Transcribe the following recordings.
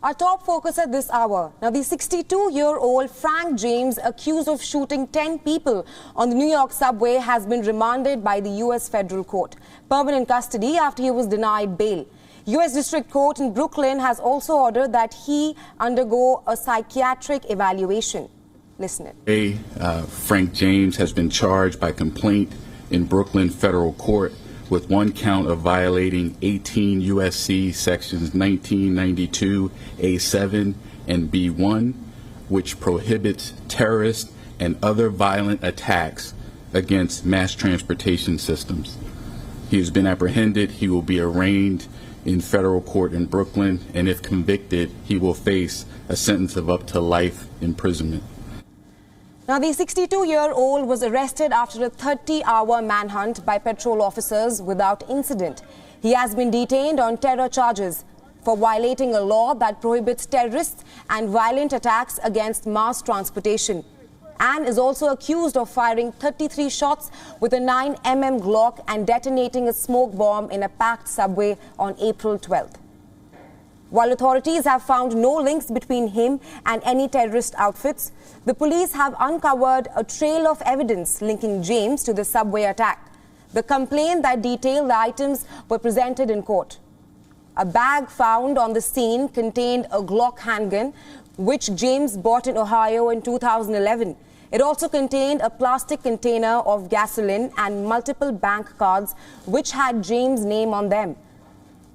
Our top focus at this hour. Now, the 62-year-old Frank James, accused of shooting 10 people on the New York subway, has been remanded by the U.S. federal court. Permanent custody after he was denied bail. U.S. District Court in Brooklyn has also ordered that he undergo a psychiatric evaluation. Listen in. Frank James has been charged by complaint in Brooklyn federal court with one count of violating 18 U.S.C. sections 1992 A7 and B1, which prohibits terrorist and other violent attacks against mass transportation systems. He has been apprehended. He will be arraigned in federal court in Brooklyn, and if convicted, he will face a sentence of up to life imprisonment. Now, the 62-year-old was arrested after a 30-hour manhunt by patrol officers without incident. He has been detained on terror charges for violating a law that prohibits terrorists and violent attacks against mass transportation, and is also accused of firing 33 shots with a 9mm Glock and detonating a smoke bomb in a packed subway on April 12th. While authorities have found no links between him and any terrorist outfits, the police have uncovered a trail of evidence linking James to the subway attack. The complaint that detailed the items were presented in court. A bag found on the scene contained a Glock handgun, which James bought in Ohio in 2011. It also contained a plastic container of gasoline and multiple bank cards which had James' name on them.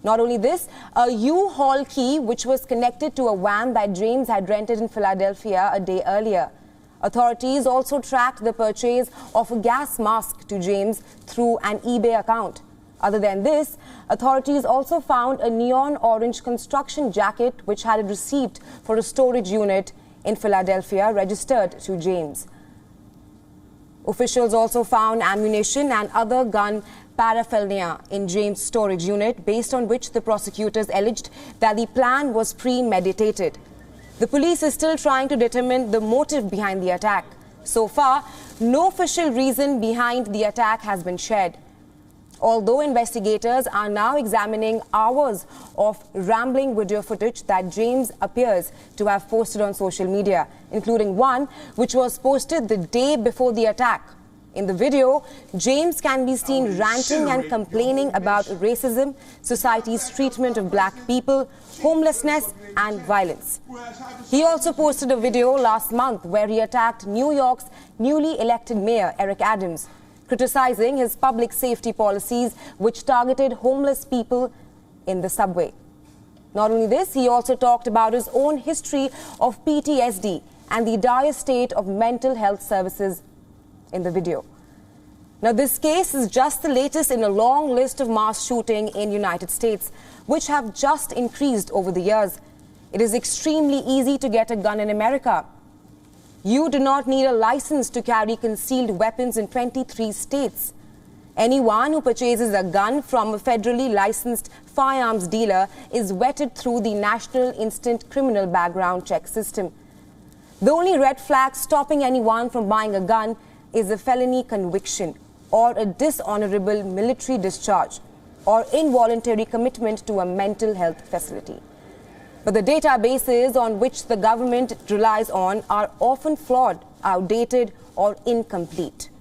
Not only this, a U-Haul key which was connected to a van that James had rented in Philadelphia a day earlier. Authorities also tracked the purchase of a gas mask to James through an eBay account. Other than this, authorities also found a neon orange construction jacket which had received for a storage unit in Philadelphia registered to James. Officials also found ammunition and other gun paraphernalia in James' storage unit, based on which the prosecutors alleged that the plan was premeditated. The police is still trying to determine the motive behind the attack. So far, no official reason behind the attack has been shared, although investigators are now examining hours of rambling video footage that James appears to have posted on social media, including one which was posted the day before the attack. In the video, James can be seen ranting and complaining about racism, society's treatment of black people, homelessness and violence. He also posted a video last month where he attacked New York's newly elected mayor, Eric Adams, criticizing his public safety policies which targeted homeless people in the subway. Not only this, he also talked about his own history of PTSD and the dire state of mental health services in the video. Now, this case is just the latest in a long list of mass shootings in the United States, which have just increased over the years. It is extremely easy to get a gun in America. You do not need a license to carry concealed weapons in 23 states. Anyone who purchases a gun from a federally licensed firearms dealer is vetted through the National Instant Criminal Background Check system. The only red flag stopping anyone from buying a gun is a felony conviction or a dishonorable military discharge or involuntary commitment to a mental health facility. But the databases on which the government relies on are often flawed, outdated, or incomplete.